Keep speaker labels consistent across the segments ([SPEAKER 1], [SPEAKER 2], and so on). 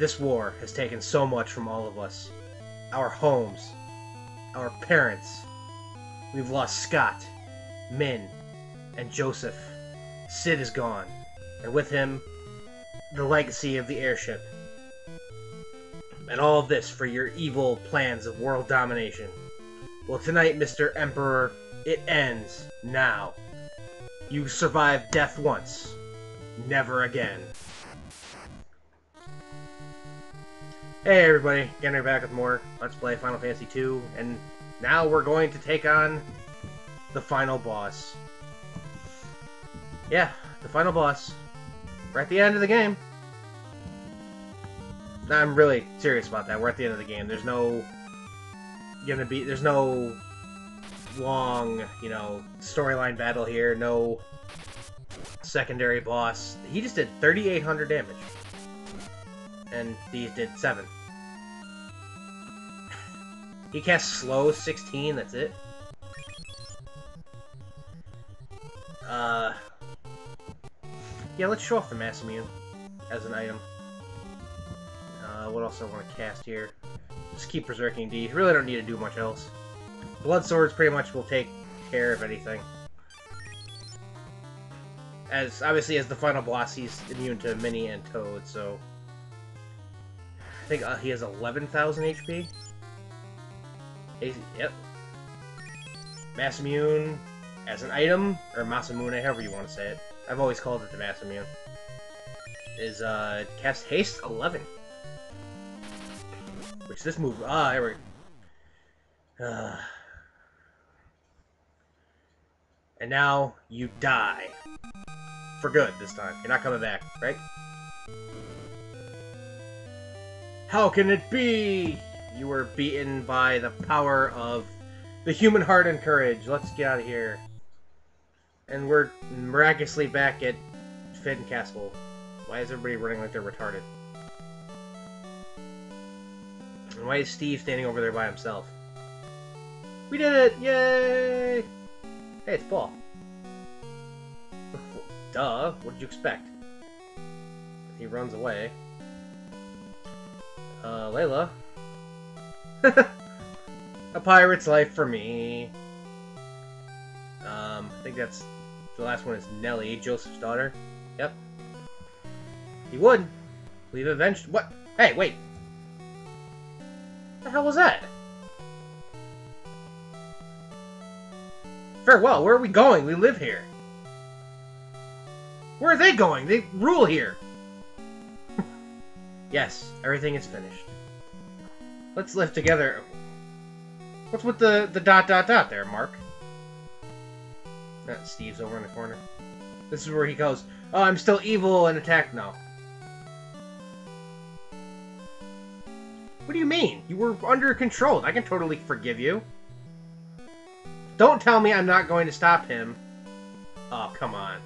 [SPEAKER 1] This war has taken so much from all of us. Our homes, our parents. We've lost Scott, Min, and Joseph. Sid is gone, and with him, the legacy of the airship. And all of this for your evil plans of world domination. Well, tonight, Mr. Emperor, it ends now. You survived death once. Never again. Hey everybody, Gjenrei back with more Let's Play Final Fantasy II, and now we're going to take on the final boss. Yeah, the final boss. We're at the end of the game. I'm really serious about that. We're at the end of the game. There's no long, storyline battle here. No secondary boss. He just did 3,800 damage. And these did 7. He cast slow 16, that's it. Yeah, let's show off the Mass Immune as an item. What else I want to cast here? Just keep Berserking D. Really don't need to do much else. Blood Swords pretty much will take care of anything. Obviously, as the final boss, he's immune to Minnie and Toad, so... I think he has 11,000 HP. Yep. Mass Immune as an item, or Masamune, however you want to say it. I've always called it the Mass Immune. Is cast Haste 11. Which this move... there we go. And now you die. For good this time. You're not coming back, right? How can it be? You were beaten by the power of the human heart and courage. Let's get out of here. And we're miraculously back at Finn Castle. Why is everybody running like they're retarded? And why is Steve standing over there by himself? We did it! Yay! Hey, it's Paul. Duh, what did you expect? He runs away. Layla. A pirate's life for me. I think that's... The last one is Nellie, Joseph's daughter. Yep. He would. We've avenged... What? Hey, wait! What the hell was that? Farewell, where are we going? We live here. Where are they going? They rule here. Yes, everything is finished. Let's live together. What's with the ... there, Mark? Steve's over in the corner. This is where he goes, oh, I'm still evil and attack. No. What do you mean? You were under control. I can totally forgive you. Don't tell me I'm not going to stop him. Oh, come on.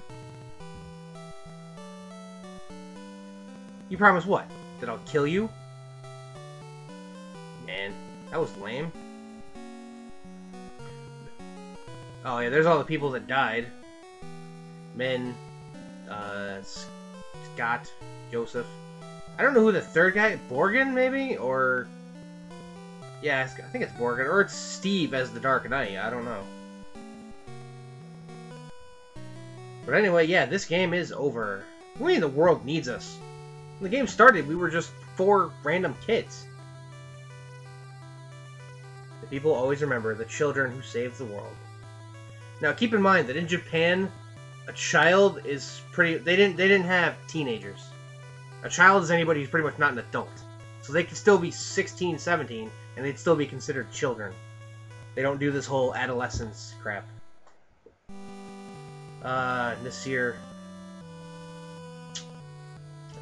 [SPEAKER 1] You promise what? That I'll kill you? Man, that was lame. Oh yeah, there's all the people that died. Min, Scott, Joseph. I don't know who the third guy... Borgin, maybe? Or... Yeah, I think it's Borgin. Or it's Steve as the Dark Knight. I don't know. But anyway, yeah, this game is over. What do you mean the world needs us? When the game started, we were just 4 random kids. The people always remember the children who saved the world. Now, keep in mind that in Japan, a child is pretty... They didn't have teenagers. A child is anybody who's pretty much not an adult. So they could still be 16, 17, and they'd still be considered children. They don't do this whole adolescence crap. Nasir.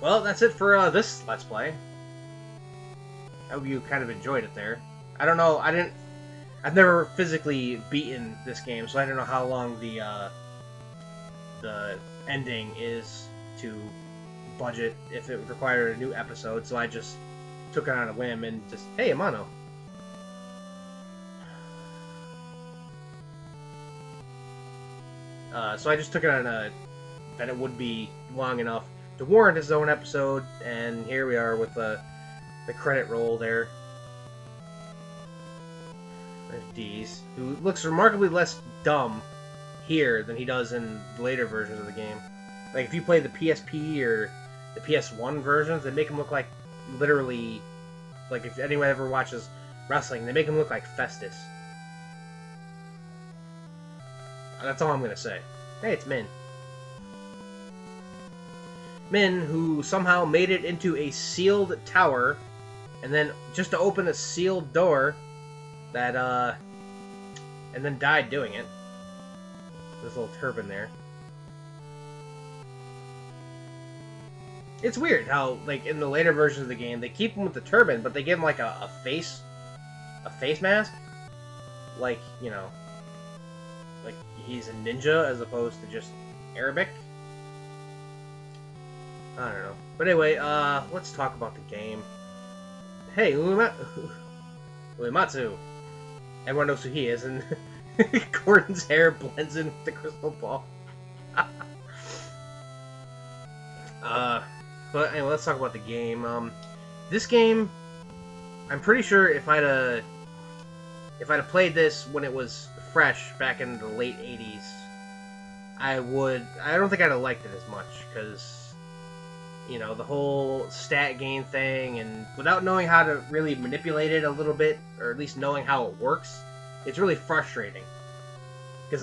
[SPEAKER 1] Well, that's it for this Let's Play. I hope you kind of enjoyed it there. I don't know, I've never physically beaten this game, so I don't know how long the ending is to budget if it required a new episode, so I just took it on a whim and just, hey, Amano. So I just took it on that it would be long enough to warrant his own episode, and here we are with the credit roll there. There's Deez, who looks remarkably less dumb here than he does in later versions of the game. Like, if you play the PSP or the PS1 versions, they make him look like literally, like, if anyone ever watches wrestling, they make him look like Festus. That's all I'm gonna say. Hey, it's Min. Min, who somehow made it into a sealed tower, and then just to open a sealed door, that, and then died doing it. This little turban there. It's weird how, like, in the later versions of the game, they keep him with the turban, but they give him, like, a face mask. Like, you know, like he's a ninja as opposed to just Arabic. I don't know. But anyway, let's talk about the game. Hey, Uematsu. Everyone knows who he is, and Gordon's hair blends in with the crystal ball. But anyway, let's talk about the game. This game, I'm pretty sure if I'd have played this when it was fresh back in the late 80s, I don't think I'd have liked it as much, because, you know, the whole stat gain thing, and without knowing how to really manipulate it a little bit, or at least knowing how it works, it's really frustrating. Because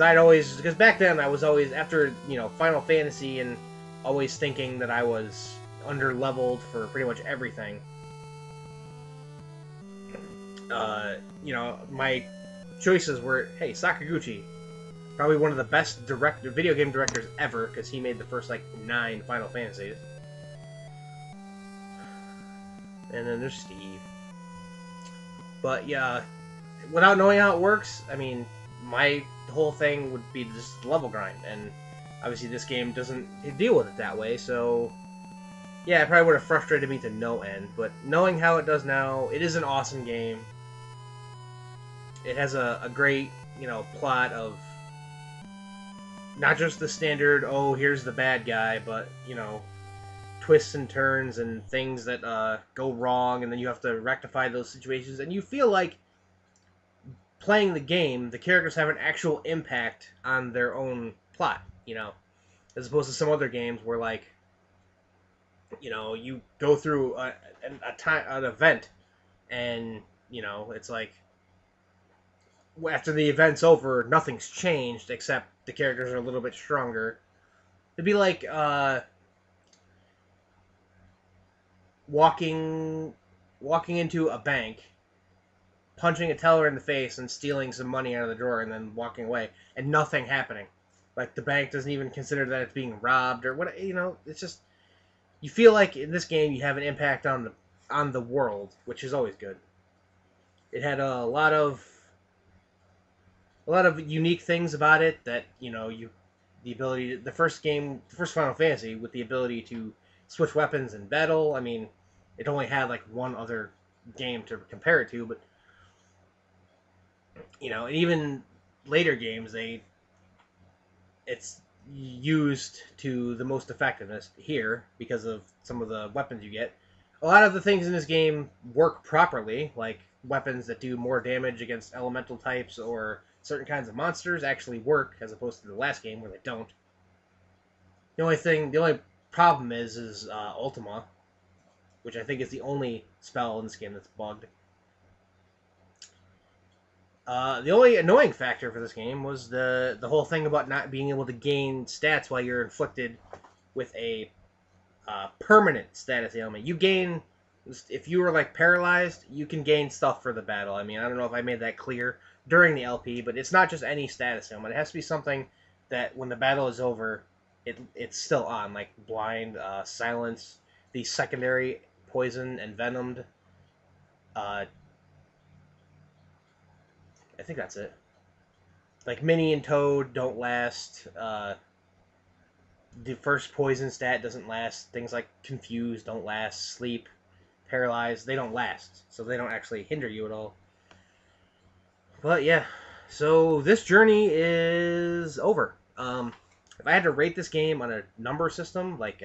[SPEAKER 1] back then I was always, after, you know, Final Fantasy, and always thinking that I was under-leveled for pretty much everything. You know, my choices were, hey, Sakaguchi, probably one of the best video game directors ever, because he made the first, like, 9 Final Fantasies. And then there's Steve. But, yeah, without knowing how it works, I mean, my whole thing would be just level grind, and obviously this game doesn't deal with it that way, so yeah, it probably would have frustrated me to no end, but knowing how it does now, it is an awesome game. It has a great, you know, plot of not just the standard, oh, here's the bad guy, but, you know, twists and turns and things that go wrong, and then you have to rectify those situations, and you feel like playing the game, the characters have an actual impact on their own plot, you know, as opposed to some other games where, like, you know, you go through an event, and, you know, it's like, after the event's over, nothing's changed, except the characters are a little bit stronger. It'd be like, walking into a bank, punching a teller in the face and stealing some money out of the drawer, and then walking away, and nothing happening. Like, the bank doesn't even consider that it's being robbed, or what, you know, it's just, you feel like in this game you have an impact on the world, which is always good. It had a lot of unique things about it that, you know, the first Final Fantasy, with the ability to switch weapons in battle. I mean, it only had like one other game to compare it to, but, you know, and even later games, it's used to the most effectiveness here because of some of the weapons you get. A lot of the things in this game work properly, like weapons that do more damage against elemental types or certain kinds of monsters actually work, as opposed to the last game where they don't. The only problem is Ultima, which I think is the only spell in this game that's bugged. The only annoying factor for this game was the whole thing about not being able to gain stats while you're inflicted with a permanent status ailment. You gain, if you were like paralyzed, you can gain stuff for the battle. I mean, I don't know if I made that clear during the LP, but it's not just any status ailment. It has to be something that when the battle is over, it's still on, like blind, silence, the secondary poison and venomed. I think that's it. Like Minnie and Toad don't last. The first poison stat doesn't last. Things like confused don't last. Sleep, paralyzed, they don't last. So they don't actually hinder you at all. But yeah, so this journey is over. If I had to rate this game on a number system, like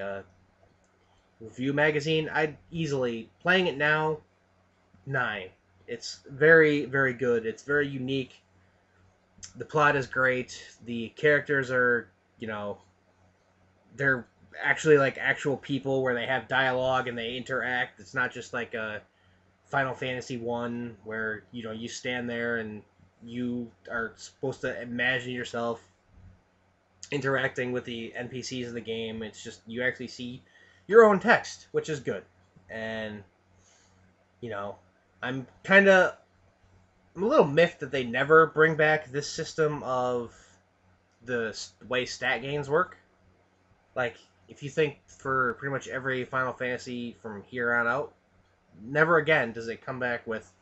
[SPEAKER 1] review magazine, I'd easily, playing it now, 9. It's very, very good. It's very unique. The plot is great. The characters are, you know, they're actually like actual people where they have dialogue and they interact. It's not just like a Final Fantasy 1 where, you stand there and you are supposed to imagine yourself interacting with the NPCs of the game. It's just you actually see your own text, which is good. And you know, I'm kind of I'm a little miffed that they never bring back this system of the way stat gains work. Like, if you think for pretty much every Final Fantasy from here on out, never again does it come back with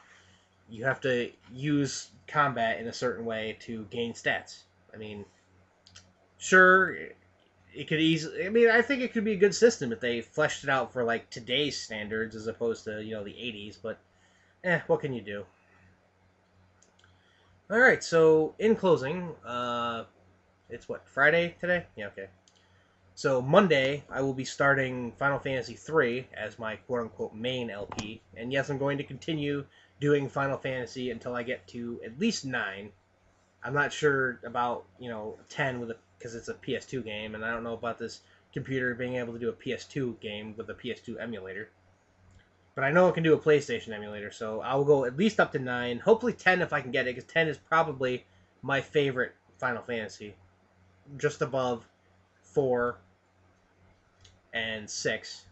[SPEAKER 1] you have to use combat in a certain way to gain stats. I mean, sure, it could easily. I mean, I think it could be a good system if they fleshed it out for like today's standards as opposed to the '80s. But what can you do? All right. So in closing, it's what, Friday today? Yeah. Okay. So Monday, I will be starting Final Fantasy III as my quote-unquote main LP, and yes, I'm going to continue doing Final Fantasy until I get to at least 9. I'm not sure about 10 with because it's a PS2 game, and I don't know about this computer being able to do a PS2 game with a PS2 emulator. But I know it can do a PlayStation emulator, so I'll go at least up to 9. Hopefully 10 if I can get it, because 10 is probably my favorite Final Fantasy, just above 4 and 6.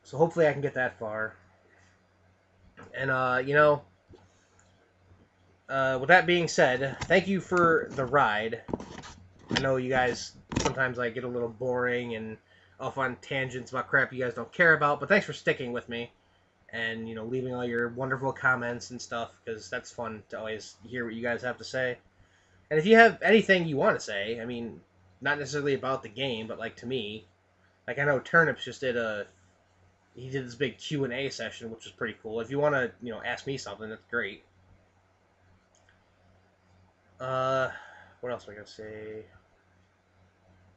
[SPEAKER 1] So hopefully I can get that far. And with that being said, thank you for the ride. I know you guys sometimes like get a little boring and off on tangents about crap you guys don't care about, but thanks for sticking with me and leaving all your wonderful comments and stuff because that's fun to always hear what you guys have to say. And if you have anything you want to say, I mean, not necessarily about the game, but like to me, like I know Turnips just did he did this big Q&A session, which was pretty cool. If you want to, ask me something, that's great. Uh, what else am I gonna say?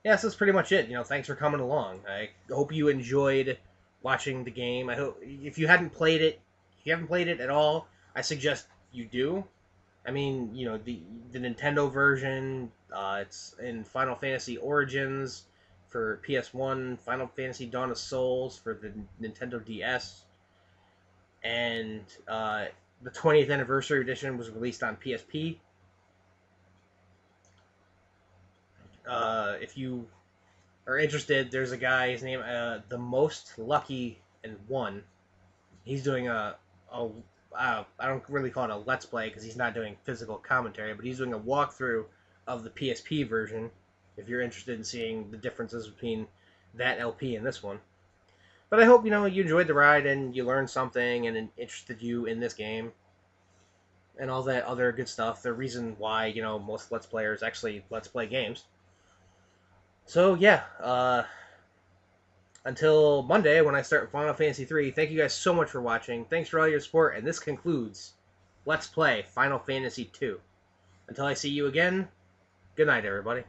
[SPEAKER 1] Yeah, so that's pretty much it. Thanks for coming along. I hope you enjoyed watching the game. I hope if you hadn't played it, if you haven't played it at all, I suggest you do. I mean, the Nintendo version. It's in Final Fantasy Origins for PS1, Final Fantasy Dawn of Souls for the Nintendo DS, and the 20th anniversary edition was released on PSP. If you are interested, there's a guy. His name, the Most Lucky and One. He's doing I don't really call it a let's play because he's not doing physical commentary, but he's doing a walkthrough of the PSP version. If you're interested in seeing the differences between that LP and this one. But I hope you enjoyed the ride and you learned something and it interested you in this game and all that other good stuff. The reason why most let's players actually let's play games. So yeah, until Monday when I start Final Fantasy 3, thank you guys so much for watching. Thanks for all your support, and this concludes Let's Play Final Fantasy 2. Until I see you again, good night, everybody.